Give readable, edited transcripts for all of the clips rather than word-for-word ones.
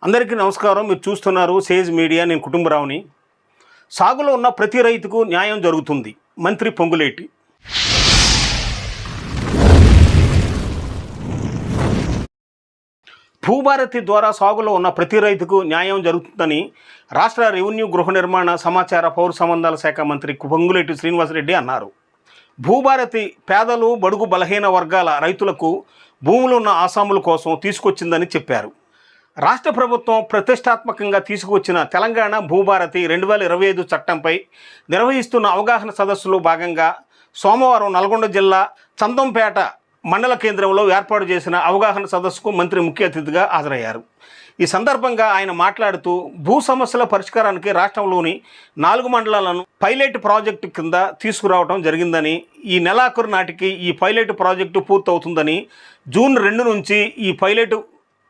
అందరికీ నమస్కారం. మీరు చూస్తున్నారు సేజ్ మీడియా. నేను కుటుంబరావుని. సాగులో ఉన్న ప్రతి రైతుకు న్యాయం జరుగుతుంది. మంత్రి పొంగులేటి. భూభారతి ద్వారా సాగులో ఉన్న ప్రతి రైతుకు న్యాయం జరుగుతుందని రాష్ట్ర రెవెన్యూ, గృహ నిర్మాణ, సమాచార, పౌర సంబంధాల శాఖ మంత్రి పొంగులేటి శ్రీనివాసరెడ్డి అన్నారు. భూభారతి పేదలు, బడుగు బలహీన వర్గాల రైతులకు భూములున్న ఆసాముల కోసం తీసుకొచ్చిందని చెప్పారు. రాష్ట్ర ప్రభుత్వం ప్రతిష్టాత్మకంగా తీసుకువచ్చిన తెలంగాణ భూభారతి 2025 చట్టంపై నిర్వహిస్తున్న అవగాహన సదస్సులో భాగంగా సోమవారం నల్గొండ జిల్లా చందంపేట మండల కేంద్రంలో ఏర్పాటు చేసిన అవగాహన సదస్సుకు మంత్రి ముఖ్య అతిథిగా హాజరయ్యారు. ఈ సందర్భంగా ఆయన మాట్లాడుతూ భూ సమస్యల పరిష్కారానికి రాష్ట్రంలోని 4 మండలాలను పైలట్ ప్రాజెక్టు కింద తీసుకురావడం జరిగిందని, ఈ నెలాఖరు నాటికి ఈ పైలట్ ప్రాజెక్టు పూర్తవుతుందని, జూన్ 2 నుంచి ఈ పైలట్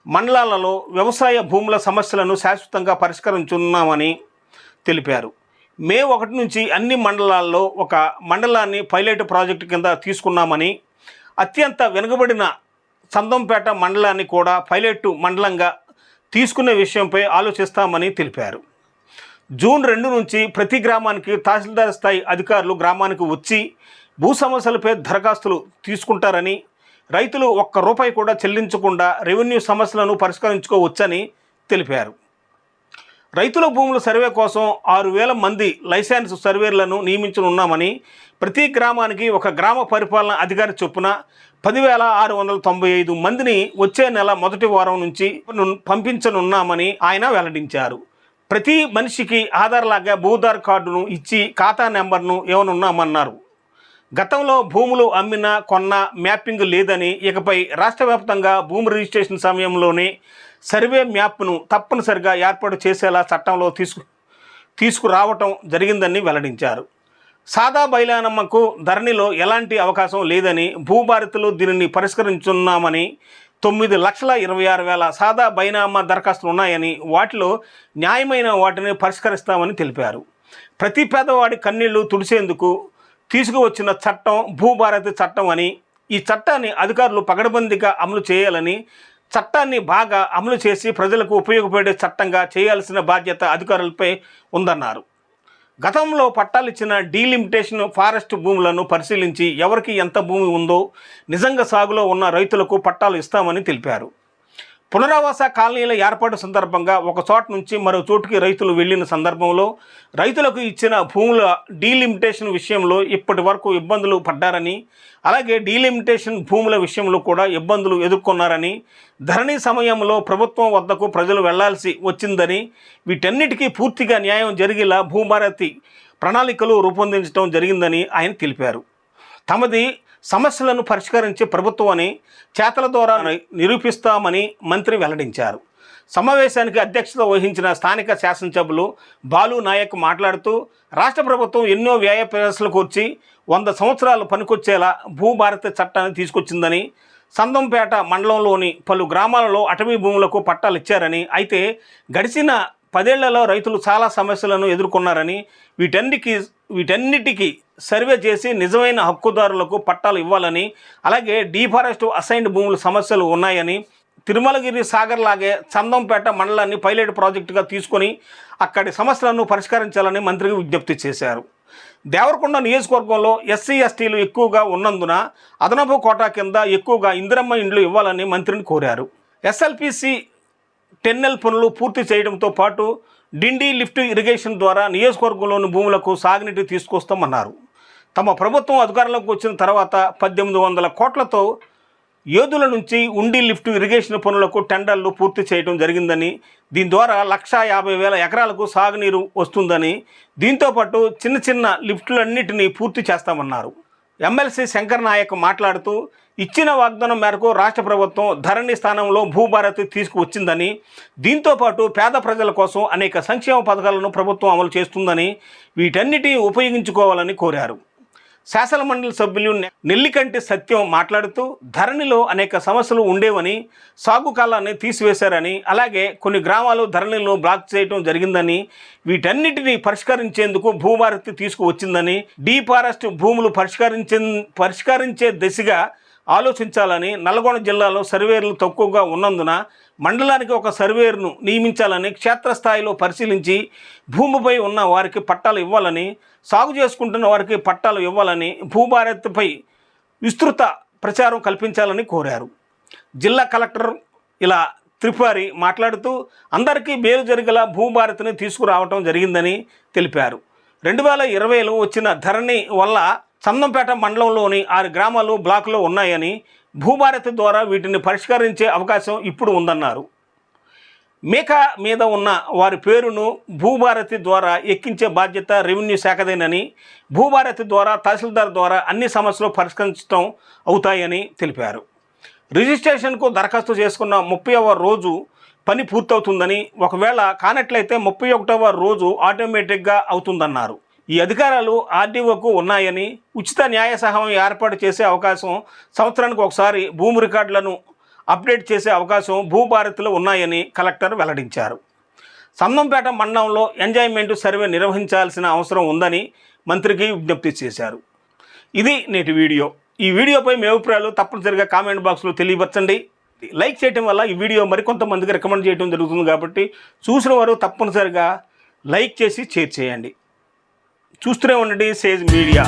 మండలాలలో వ్యవసాయ భూముల సమస్యలను శాశ్వతంగా పరిష్కరించున్నామని తెలిపారు. మే 1 నుంచి అన్ని మండలాల్లో ఒక మండలాన్ని పైలట్ ప్రాజెక్టు కింద తీసుకున్నామని, అత్యంత వెనుకబడిన చందంపేట మండలాన్ని కూడా పైలట్ మండలంగా తీసుకునే విషయంపై ఆలోచిస్తామని తెలిపారు. జూన్ 2 నుంచి ప్రతి గ్రామానికి తహసీల్దార్ స్థాయి అధికారులు గ్రామానికి వచ్చి భూ సమస్యలపై దరఖాస్తులు తీసుకుంటారని, రైతులు ₹1 కూడా చెల్లించకుండా రెవెన్యూ సమస్యలను పరిష్కరించుకోవచ్చని తెలిపారు. రైతుల భూముల సర్వే కోసం 6,000 మంది లైసెన్స్ సర్వేర్లను నియమించనున్నామని, ప్రతి గ్రామానికి ఒక గ్రామ పరిపాలన అధికారి చొప్పున 10,695 మందిని వచ్చే నెల మొదటి వారం నుంచి పంపించనున్నామని ఆయన వెల్లడించారు. ప్రతి మనిషికి ఆధార్ లాగా భూధార్ కార్డును ఇచ్చి ఖాతా నెంబర్ను ఇవ్వనున్నామన్నారు. గతంలో భూములు అమ్మినా కొన్నా మ్యాపింగ్ లేదని, ఇకపై రాష్ట్ర వ్యాప్తంగా భూమి రిజిస్ట్రేషన్ సమయంలోనే సర్వే మ్యాప్ను తప్పనిసరిగా ఏర్పాటు చేసేలా చట్టంలో తీసుకురావటం జరిగిందని వెల్లడించారు. సాదా బైలానమ్మకు ధరణిలో ఎలాంటి అవకాశం లేదని, భూభారతిలో దీనిని పరిష్కరించున్నామని, 9,26,000 సాదా బైనామా దరఖాస్తులు ఉన్నాయని, వాటిలో న్యాయమైన వాటిని పరిష్కరిస్తామని తెలిపారు. ప్రతి పేదవాడి కన్నీళ్లు తుడిచేందుకు తీసుకువచ్చిన చట్టం భూభారతి చట్టం అని, ఈ చట్టాన్ని అధికారులు పకడ్బందీగా అమలు చేయాలని, చట్టాన్ని బాగా అమలు చేసి ప్రజలకు ఉపయోగపడే చట్టంగా చేయాల్సిన బాధ్యత అధికారులపై ఉందన్నారు. గతంలో పట్టాలు ఇచ్చిన డీలిమిటేషన్ ఫారెస్ట్ భూములను పరిశీలించి ఎవరికి ఎంత భూమి ఉందో నిజంగా సాగులో ఉన్న రైతులకు పట్టాలు ఇస్తామని తెలిపారు. పునరావాస కాలనీల ఏర్పాటు సందర్భంగా ఒక చోట నుంచి మరో చోటుకి రైతులు వెళ్లిన సందర్భంలో రైతులకు ఇచ్చిన భూముల డీలిమిటేషన్ విషయంలో ఇప్పటి వరకు ఇబ్బందులు పడ్డారని, అలాగే డీలిమిటేషన్ భూముల విషయంలో కూడా ఇబ్బందులు ఎదుర్కొన్నారని, ధరణి సమయంలో ప్రభుత్వం వద్దకు ప్రజలు వెళ్లాల్సి వచ్చిందని, వీటన్నిటికీ పూర్తిగా న్యాయం జరిగేలా భూభారతి ప్రణాళికలు రూపొందించడం జరిగిందని ఆయన తెలిపారు. తమది సమస్యలను పరిష్కరించే ప్రభుత్వాన్ని చేతల ద్వారా నిరూపిస్తామని మంత్రి వెల్లడించారు. సమావేశానికి అధ్యక్షత వహించిన స్థానిక శాసనసభ్యులు బాలు నాయక్ మాట్లాడుతూ, రాష్ట్ర ప్రభుత్వం ఎన్నో వ్యయ ప్రయాసాలు కూర్చి 100 సంవత్సరాలు పనికొచ్చేలా భూభారతి చట్టాన్ని తీసుకొచ్చిందని, చందంపేట మండలంలోని పలు గ్రామాలలో అటవీ భూములకు పట్టాలు ఇచ్చారని, అయితే గడిచిన 10 ఏళ్లలో రైతులు చాలా సమస్యలను ఎదుర్కొన్నారని, వీటన్నిటికీ సర్వే చేసి నిజమైన హక్కుదారులకు పట్టాలు ఇవ్వాలని, అలాగే డీఫారెస్ట్ అసైన్డ్ భూముల సమస్యలు ఉన్నాయని, తిరుమలగిరి సాగర్ లాగే చందంపేట మండలాన్ని పైలట్ ప్రాజెక్టుగా తీసుకొని అక్కడి సమస్యలను పరిష్కరించాలని మంత్రికి విజ్ఞప్తి చేశారు. దేవరకొండ నియోజకవర్గంలో ఎస్సీ ఎస్టీలు ఎక్కువగా ఉన్నందున అదనపు కోటా కింద ఎక్కువగా ఇందిరమ్మ ఇండ్లు ఇవ్వాలని మంత్రిని కోరారు. ఎస్ఎల్పిసి టెన్నెల్ పనులు పూర్తి చేయడంతో పాటు డిండి లిఫ్ట్ ఇరిగేషన్ ద్వారా నియోజకవర్గంలోని భూములకు సాగునీటి తీసుకొస్తామన్నారు. తమ ప్రభుత్వం అధికారంలోకి వచ్చిన తర్వాత 1,800 కోట్లతో యోధుల నుంచి ఉండి లిఫ్ట్ ఇరిగేషన్ పనులకు టెండర్లు పూర్తి చేయడం జరిగిందని, దీని ద్వారా 1,50,000 ఎకరాలకు సాగునీరు వస్తుందని, దీంతోపాటు చిన్న చిన్న లిఫ్టులన్నింటినీ పూర్తి చేస్తామన్నారు. ఎమ్మెల్సీ శంకర్ నాయక్ మాట్లాడుతూ, ఇచ్చిన వాగ్దానం మేరకు రాష్ట్ర ప్రభుత్వం ధరణి స్థానంలో భూభారతి తీసుకువచ్చిందని, దీంతోపాటు పేద ప్రజల కోసం అనేక సంక్షేమ పథకాలను ప్రభుత్వం అమలు చేస్తుందని, వీటన్నిటిని ఉపయోగించుకోవాలని కోరారు. శాసనమండలి సభ్యులు నెల్లికంటి సత్యం మాట్లాడుతూ, ధరణిలో అనేక సమస్యలు ఉండేవని, సాగు కాలాన్ని తీసివేశారని, అలాగే కొన్ని గ్రామాలు ధరణిలో బ్లాక్ చేయడం జరిగిందని, వీటన్నిటిని పరిష్కరించేందుకు భూభారతి తీసుకువచ్చిందని, డీఫారెస్ట్ భూములు పరిష్కరించే దిశగా ఆలోచించాలని, నల్గొండ జిల్లాలో సర్వేలు తక్కువగా ఉన్నందున మండలానికి ఒక సర్వేయర్ను నియమించాలని, క్షేత్రస్థాయిలో పరిశీలించి భూమిపై ఉన్న వారికి పట్టాలు ఇవ్వాలని, సాగు చేసుకుంటున్న వారికి పట్టాలు ఇవ్వాలని, భూభారతిపై విస్తృత ప్రచారం కల్పించాలని కోరారు. జిల్లా కలెక్టర్ ఇలా త్రిపారి మాట్లాడుతూ అందరికీ మేలు జరిగేలా భూభారతిని తీసుకురావటం జరిగిందని తెలిపారు. 2020లో వచ్చిన ధరణి వల్ల చందంపేట మండలంలోని 6 గ్రామాలు బ్లాకులో ఉన్నాయని, భూభారతి ద్వారా వీటిని పరిష్కరించే అవకాశం ఇప్పుడు ఉందన్నారు. మేక మీద ఉన్న వారి పేరును భూభారతి ద్వారా ఎక్కించే బాధ్యత రెవెన్యూ శాఖదేనని, భూభారతి ద్వారా తహసీల్దార్ ద్వారా అన్ని సమస్యలు పరిష్కరించడం అవుతాయని తెలిపారు. రిజిస్ట్రేషన్కు దరఖాస్తు చేసుకున్న 30వ రోజు పని పూర్తవుతుందని, ఒకవేళ కానట్లయితే 31వ రోజు ఆటోమేటిక్గా అవుతుందన్నారు. ఈ అధికారాలు ఆర్డీఓకు ఉన్నాయని, ఉచిత న్యాయ సహాయం ఏర్పాటు చేసే అవకాశం, సంవత్సరానికి ఒకసారి భూమి రికార్డులను అప్డేట్ చేసే అవకాశం భూభారతిలో ఉన్నాయని కలెక్టర్ వెల్లడించారు. చందంపేట మండలంలో ఎంజాయ్మెంట్ సర్వే నిర్వహించాల్సిన అవసరం ఉందని మంత్రికి విజ్ఞప్తి చేశారు. ఇది నేటి వీడియో. ఈ వీడియోపై మీ అభిప్రాయాలు తప్పనిసరిగా కామెంట్ బాక్స్లో తెలియపరచండి. లైక్ చేయడం వల్ల ఈ వీడియో మరికొంతమందికి రికమెండ్ చేయడం జరుగుతుంది కాబట్టి చూసిన వారు తప్పనిసరిగా లైక్ చేసి షేర్ చేయండి. చూస్తూనే ఉండండి సేజ్ మీడియా.